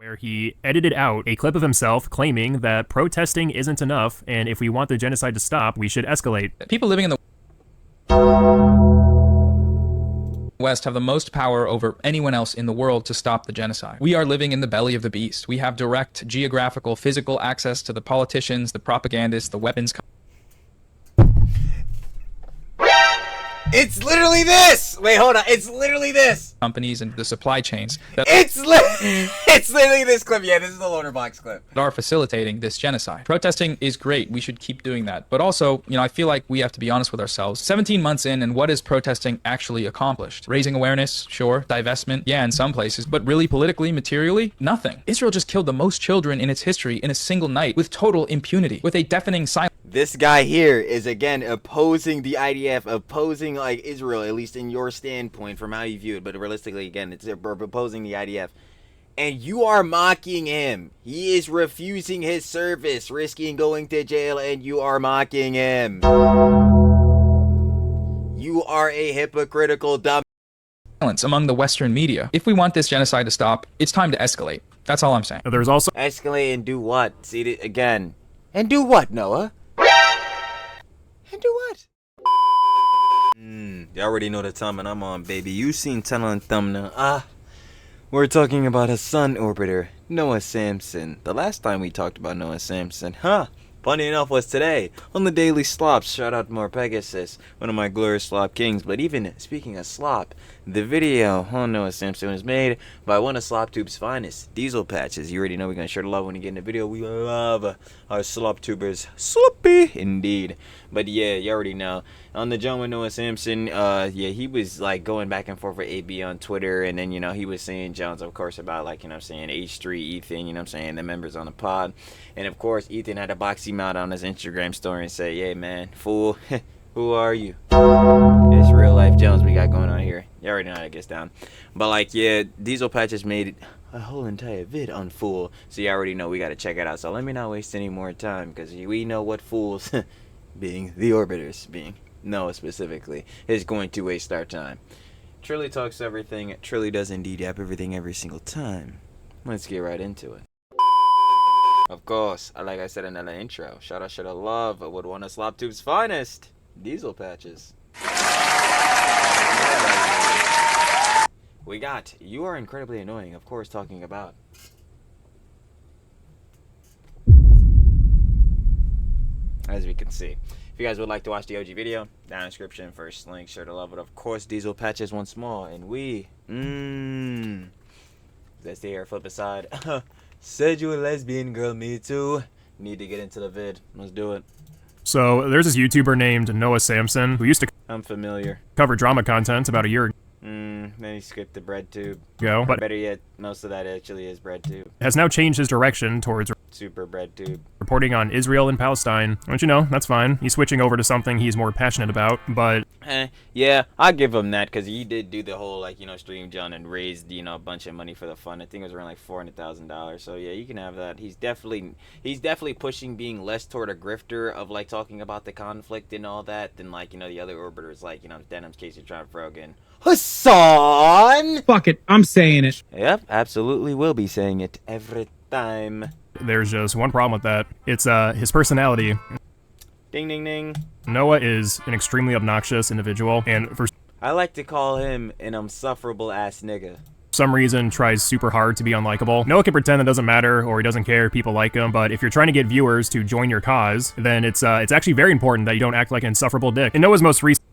where he edited out a clip of himself claiming that protesting isn't enough, and if we want the genocide to stop, we should escalate. People living in the West have the most power over anyone else in the world to stop the genocide. We are living in the belly of the beast. We have direct geographical, physical access to the politicians, the propagandists, the weapons. It's literally this! Wait, hold on. It's literally this! Companies and the supply chains that It's literally this clip. Yeah, this is the loader box clip. are facilitating this genocide. Protesting is great. We should keep doing that. But also, I feel like we have to be honest with ourselves. 17 months in, and what is protesting actually accomplished? Raising awareness, sure. Divestment, yeah, in some places. But really, politically, materially, nothing. Israel just killed the most children in its history in a single night with total impunity, with a deafening silence. This guy here is again opposing the IDF, opposing like Israel, at least in your standpoint from how you view it. But realistically, again, it's opposing the IDF. And you are mocking him. He is refusing his service, risking going to jail, and you are mocking him. You are a hypocritical dumb. Among the Western media. If we want this genocide to stop, it's time to escalate. That's all I'm saying. There's also Escalate and do what? See it again. And do what, Noah? And do what? You already know the time and I'm on, baby. You seen title and thumbnail. We're talking about a sun orbiter, Noah Samsen. The last time we talked about Noah Samsen, funny enough, was today on the Daily Slops. Shout out to more Pegasus, one of my glorious slop kings. But even speaking of slop, the video on Noah Samsen was made by one of SlopTube's finest, Diesel Patches. You already know we're gonna share the love when you get in the video. We love our SlopTubers, sloppy indeed. But yeah, you already know. On the John with Noah Samsen, yeah, he was like going back and forth with AB on Twitter, and then he was saying Jones, of course, about like saying H3 Ethan, saying the members on the pod, and of course Ethan had to box him out on his Instagram story and say, "Yeah, man, fool, who are you?" It's real life Jones we got going on here. You already know how it gets down. But like, yeah, Diesel Patches made a whole entire vid on Fool, so you already know we gotta check it out. So let me not waste any more time, because we know what fools, being the orbiters, being Noah specifically, is going to waste our time. Trilly talks everything. Trilly does indeed have everything every single time. Let's get right into it. Of course, like I said in the intro, shout out, love with one of SlopTube's finest, Diesel Patches. We got You Are Incredibly Annoying, of course, talking about as we can see. If you guys would like to watch the OG video, down in the description, first link, share to love it. Of course, Diesel Patches once more, and we let's see here, flip aside. Said you a lesbian girl, me too. Need to get into the vid. Let's do it. so there's this YouTuber named Noah Samsen who used to I'm familiar. cover drama content about a year Then he skipped the bread tube. ago, but Better yet, most of that actually is bread tube. has now changed his direction towards Super bread tube. reporting on Israel and Palestine. Which, that's fine. He's switching over to something he's more passionate about, but Yeah, I'll give him that, because he did do the whole, stream John and raised, a bunch of money for the fund. I think it was around like $400,000. So yeah, you can have that. He's definitely pushing being less toward a grifter of like talking about the conflict and all that than the other orbiters like, Denham's Casey John Frogan. Hassan! Fuck it, I'm saying it. Yep, absolutely will be saying it every time. there's just one problem with that. It's his personality. Ding ding ding. Noah is an extremely obnoxious individual, and for I like to call him an insufferable ass nigga. some reason tries super hard to be unlikable. Noah can pretend it doesn't matter or he doesn't care if people like him, but if you're trying to get viewers to join your cause, then it's actually very important that you don't act like an insufferable dick. In Noah's most recent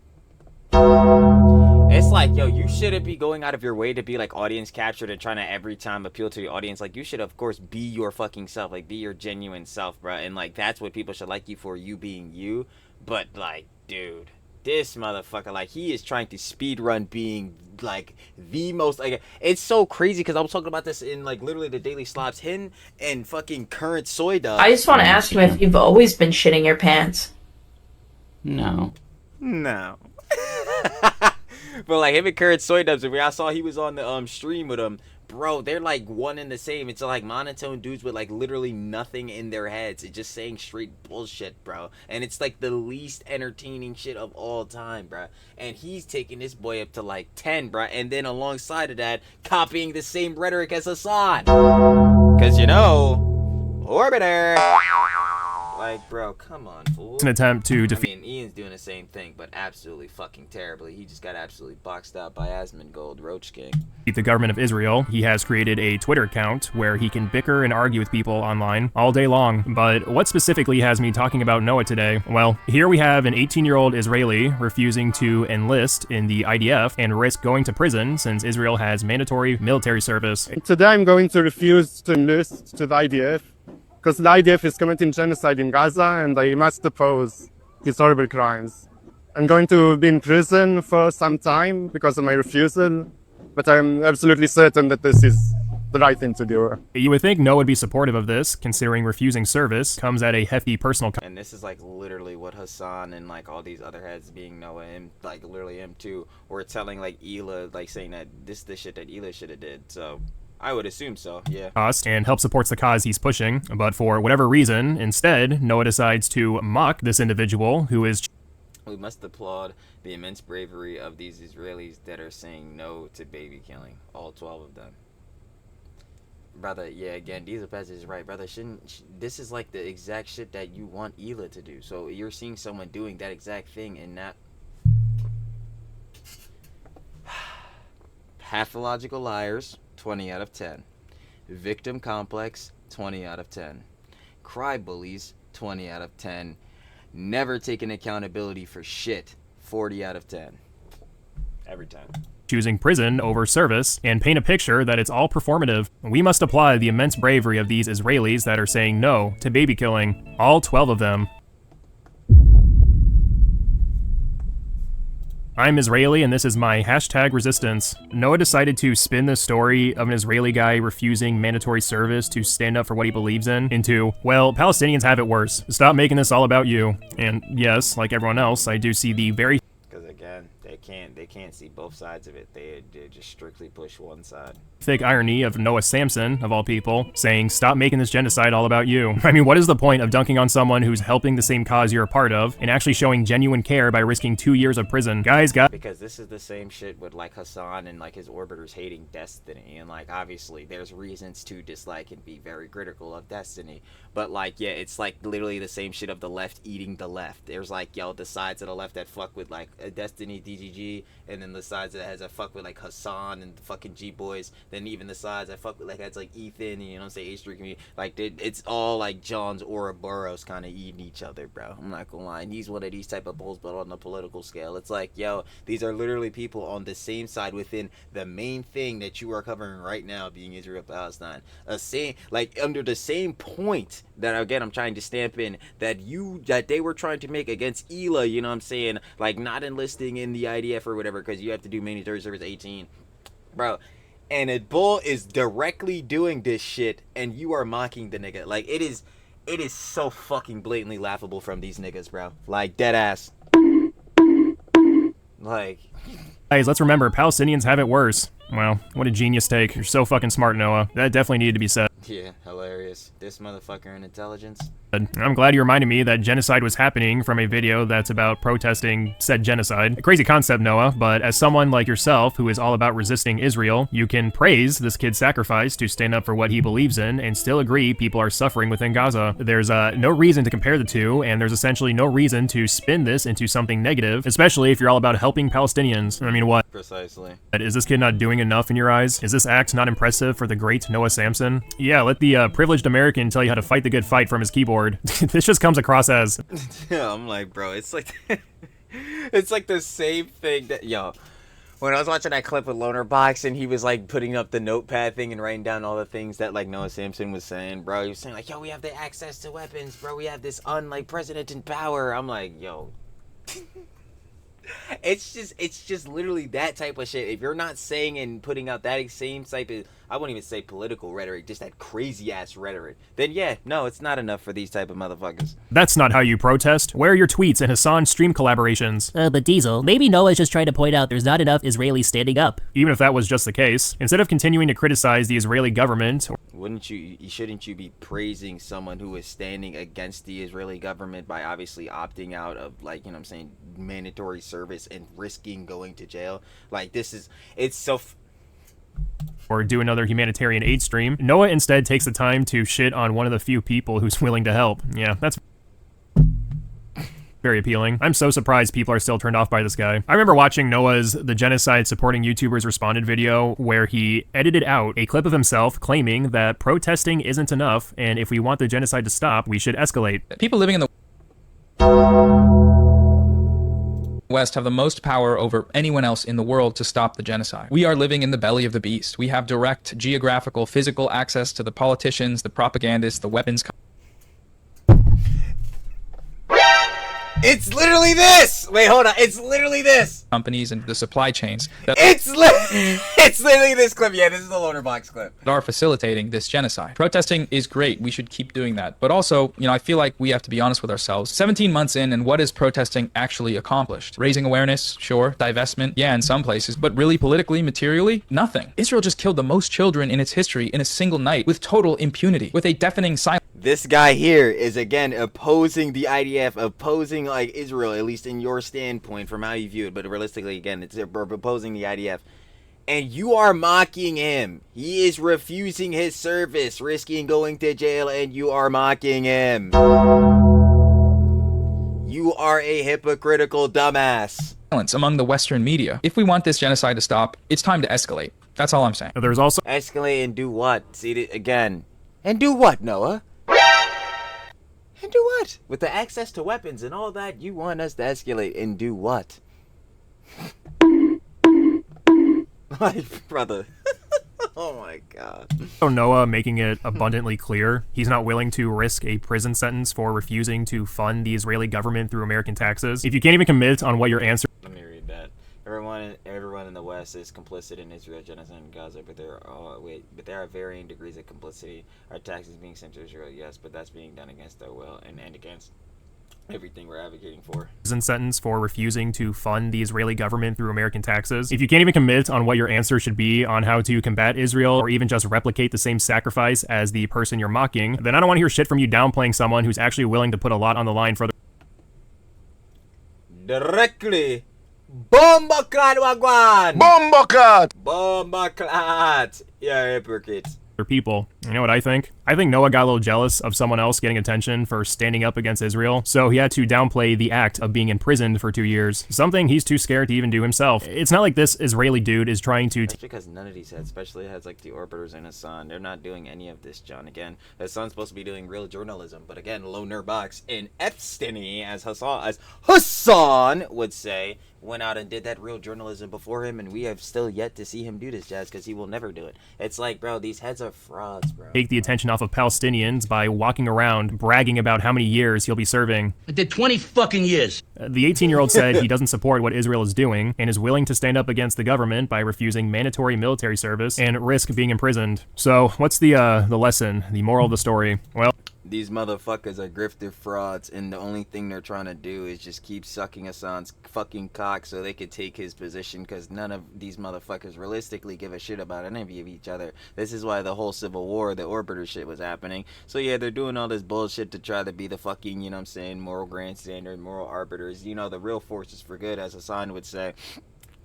It's like, yo, you shouldn't be going out of your way to be like audience captured and trying to every time appeal to the audience. Like, you should of course be your fucking self, like be your genuine self, bro. And like that's what people should like you for, you being you. But like, dude, this motherfucker, like, he is trying to speed run being like the most, like, it's so crazy because I was talking about this in like literally the Daily Slops, him and fucking Current Soy Dog. I just want to ask you if you've always been shitting your pants. No. But like him and Current Soy Dubs, and I saw he was on the stream with him, bro, they're like one and the same. It's like monotone dudes with like literally nothing in their heads. It's just saying straight bullshit, bro. And it's like the least entertaining shit of all time, bro. And he's taking this boy up to like 10, bro. And then alongside of that, copying the same rhetoric as Hassan. Because, you know, Orbiter. Like, bro, come on, fool. An attempt to defeat. I mean, Ian's doing the same thing, but absolutely fucking terribly. He just got absolutely boxed out by Asmongold, Roach King. The government of Israel. He has created a Twitter account where he can bicker and argue with people online all day long. But what specifically has me talking about Noah today? Well, here we have an 18-year-old Israeli refusing to enlist in the IDF and risk going to prison since Israel has mandatory military service. Today I'm going to refuse to enlist to the IDF because the IDF is committing genocide in Gaza and I must oppose these horrible crimes. I'm going to be in prison for some time because of my refusal, but I'm absolutely certain that this is the right thing to do. You would think Noah would be supportive of this, considering refusing service comes at a hefty personal cost. And this is like literally what Hassan and like all these other heads, being Noah and like literally him too, were telling like Ela, like saying that this is the shit that Ela should have did. So I would assume so, yeah. And help supports the cause he's pushing, but for whatever reason, instead, Noah decides to mock this individual who is. We must applaud the immense bravery of these Israelis that are saying no to baby killing, all 12 of them. Brother, yeah, again, Diesel Pez is right, brother. This is like the exact shit that you want Ela to do. So you're seeing someone doing that exact thing and not. Pathological liars, 20 out of 10. Victim complex, 20 out of 10. Cry bullies, 20 out of 10. Never taking accountability for shit, 40 out of 10. Every time. Choosing prison over service and paint a picture that it's all performative. We must applaud the immense bravery of these Israelis that are saying no to baby killing, all 12 of them. I'm Israeli and this is my hashtag resistance. Noah decided to spin the story of an Israeli guy refusing mandatory service to stand up for what he believes in into, well, Palestinians have it worse. Stop making this all about you. And yes, like everyone else, I do see the very. Because again, they can't see both sides of it. They just strictly push one side. Thick irony of Noah Samsen, of all people, saying, stop making this genocide all about you. I mean, what is the point of dunking on someone who's helping the same cause you're a part of, and actually showing genuine care by risking 2 years of prison? Guys, because this is the same shit with, like, Hassan and, like, his orbiters hating Destiny, and, like, obviously, there's reasons to dislike and be very critical of Destiny, but, like, yeah, it's, like, literally the same shit of the left eating the left. There's, like, yo, the sides of the left that fuck with, like, Destiny, DGG, and then the sides that has that fuck with, like, Hassan and the fucking G-Boys, then even the sides that fuck with, like, that's like Ethan, you know what I'm saying, H3 community, like, it's all like John's Ouroboros kind of eating each other, bro. I'm not gonna lie, and he's one of these type of bulls, but on the political scale, it's like, yo, these are literally people on the same side within the main thing that you are covering right now, being Israel-Palestine, like, under the same point that, again, I'm trying to stamp in, that they were trying to make against Ela, you know what I'm saying, like, not enlisting in the IDF or whatever, because you have to do mandatory service 18, bro. And a bull is directly doing this shit, and you are mocking the nigga. Like, it is so fucking blatantly laughable from these niggas, bro. Like, dead ass. Like, guys, let's remember, Palestinians have it worse. Well, what a genius take. You're so fucking smart, Noah. That definitely needed to be said. yeah, hilarious. This motherfucker in intelligence. I'm glad you reminded me that genocide was happening from a video that's about protesting said genocide. A crazy concept, Noah, but as someone like yourself who is all about resisting Israel, you can praise this kid's sacrifice to stand up for what he believes in and still agree people are suffering within Gaza. There's no reason to compare the two, and there's essentially no reason to spin this into something negative, especially if you're all about helping Palestinians. I mean, what? Precisely. Is this kid not doing enough in your eyes? Is this act not impressive for the great Noah Samsen? Yeah, let the privileged American tell you how to fight the good fight from his keyboard. This just comes across as. Yeah, I'm like, bro, it's like, it's like the same thing that, yo, when I was watching that clip with Loner Box and he was like putting up the notepad thing and writing down all the things that like Noah Samsen was saying, bro, he was saying like, yo, we have the access to weapons, bro, we have this unlike president in power. I'm like, yo. It's just literally that type of shit. If you're not saying and putting out that same type of, I wouldn't even say political rhetoric, just that crazy ass rhetoric, then yeah, no, it's not enough for these type of motherfuckers. That's not how you protest. Where are your tweets and Hassan's stream collaborations? But Diesel, maybe Noah's just trying to point out there's not enough Israelis standing up. Even if that was just the case, instead of continuing to criticize the Israeli government, Shouldn't you be praising someone who is standing against the Israeli government by obviously opting out of, like, you know what I'm saying, mandatory service and risking going to jail? Like, or do another humanitarian aid stream? Noah instead takes the time to shit on one of the few people who's willing to help. Yeah, that's very appealing. I'm so surprised people are still turned off by this guy. I remember watching Noah's The Genocide Supporting YouTubers Responded video where he edited out a clip of himself claiming that protesting isn't enough, and if we want the genocide to stop, we should escalate. People living in the West have the most power over anyone else in the world to stop the genocide. We are living in the belly of the beast. We have direct geographical, physical access to the politicians, the propagandists, the weapons. It's literally this! Wait, hold on. It's literally this! Companies and the supply chains that It's literally this clip. Yeah, this is the loader box clip. are facilitating this genocide. Protesting is great. We should keep doing that. But also, I feel like we have to be honest with ourselves. 17 months in, and what is protesting actually accomplished? Raising awareness, sure. Divestment, yeah, in some places. But really, politically, materially, nothing. Israel just killed the most children in its history in a single night with total impunity, with a deafening silence. This guy here is, again, opposing the IDF, opposing, like, Israel, at least in your standpoint from how you view it. But realistically, again, it's opposing the IDF. And you are mocking him. He is refusing his service, risking going to jail, and you are mocking him. You are a hypocritical dumbass. Among the Western media. If we want this genocide to stop, it's time to escalate. That's all I'm saying. There's also Escalate and do what? See it again. And do what, Noah? And do what? With the access to weapons and all that, you want us to escalate and do what? Like, brother. Oh my god. Noah making it abundantly clear he's not willing to risk a prison sentence for refusing to fund the Israeli government through American taxes. If you can't even commit on what your answer... Let me read that. Everyone in the West is complicit in Israel genocide in Gaza, but there are varying degrees of complicity. Our taxes being sent to Israel, yes, but that's being done against their will and against everything we're advocating for. Prison sentence for refusing to fund the Israeli government through American taxes. If you can't even commit on what your answer should be on how to combat Israel or even just replicate the same sacrifice as the person you're mocking, then I don't want to hear shit from you downplaying someone who's actually willing to put a lot on the line for the... Directly. Bomboclat wagwan! Bomboclat! Bomboclat! Yeah, hypocrite. people. You know what I think? I think Noah got a little jealous of someone else getting attention for standing up against Israel, so he had to downplay the act of being imprisoned for 2 years, something he's too scared to even do himself. It's not like this Israeli dude is trying to... That's because none of these heads, especially heads like the Orbiters and Hassan, they're not doing any of this, John. Again, Hassan's supposed to be doing real journalism, but again, loner box and Epstein, as Hassan would say, went out and did that real journalism before him, and we have still yet to see him do this, Jazz, because he will never do it. It's like, bro, these heads are frauds, bro. Take the attention off of Palestinians by walking around bragging about how many years he'll be serving. I did 20 fucking years. The 18-year-old said he doesn't support what Israel is doing and is willing to stand up against the government by refusing mandatory military service and risk being imprisoned. So, what's the lesson, the moral of the story? Well, these motherfuckers are grifter frauds, and the only thing they're trying to do is just keep sucking Hassan's fucking cock so they could take his position, because none of these motherfuckers realistically give a shit about any of each other. This is why the whole Civil War, the Orbiter shit was happening. So yeah, they're doing all this bullshit to try to be the fucking, you know what I'm saying, moral grand standard, moral arbiters, you know, the real forces for good, as Hassan would say.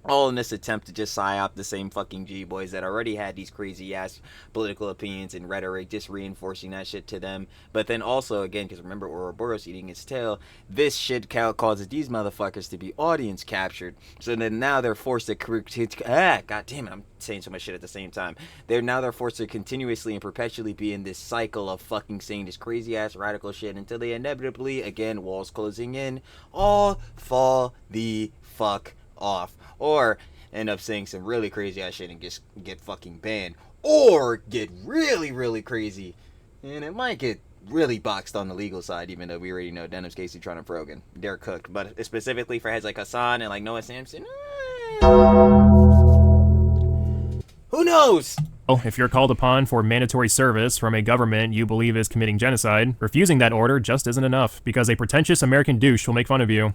All in this attempt to just psyop the same fucking G-boys that already had these crazy-ass political opinions and rhetoric, just reinforcing that shit to them. But then also, again, because remember Ouroboros eating his tail, this shit causes these motherfuckers to be audience captured. So then now they're forced to... God damn it, I'm saying so much shit at the same time. They're forced to continuously and perpetually be in this cycle of fucking saying this crazy-ass radical shit until they inevitably, again, walls closing in, all fall the fuck off. Or end up saying some really crazy ass shit and get fucking banned. Or get really, really crazy. And it might get really boxed on the legal side, even though we already know Dennis Casey, Trump, Rogan, they're cooked. But specifically for heads like Hassan and like Noah Samsen, who knows? If you're called upon for mandatory service from a government you believe is committing genocide, refusing that order just isn't enough, because a pretentious American douche will make fun of you.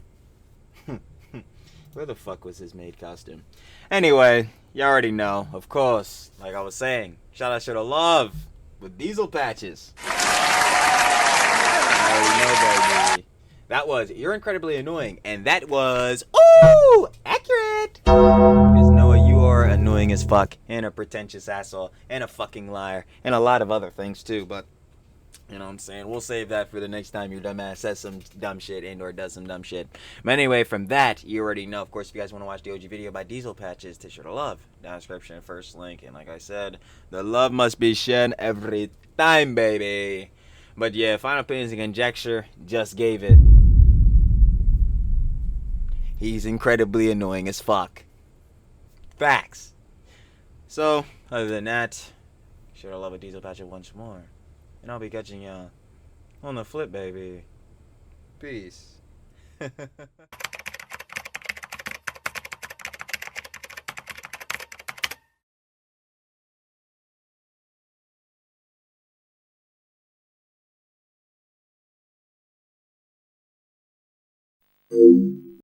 Where the fuck was his maid costume? Anyway, you already know, of course, like I was saying, shout out to love with diesel patches. I already know, baby. That was You're Incredibly Annoying, and that was, ooh, accurate. Because Noah, you are annoying as fuck, and a pretentious asshole, and a fucking liar, and a lot of other things too, but you know what I'm saying? We'll save that for the next time your dumb ass says some dumb shit and or does some dumb shit. But anyway, from that, you already know. Of course, if you guys want to watch the OG video by Diesel Patches, T-shirt of love. Down in the description, first link. And like I said, the love must be shed every time, baby. But yeah, final opinions and conjecture, just gave it. He's incredibly annoying as fuck. Facts. So, other than that, sure to love a Diesel Patch once more. And I'll be catching y'all on the flip, baby. Peace.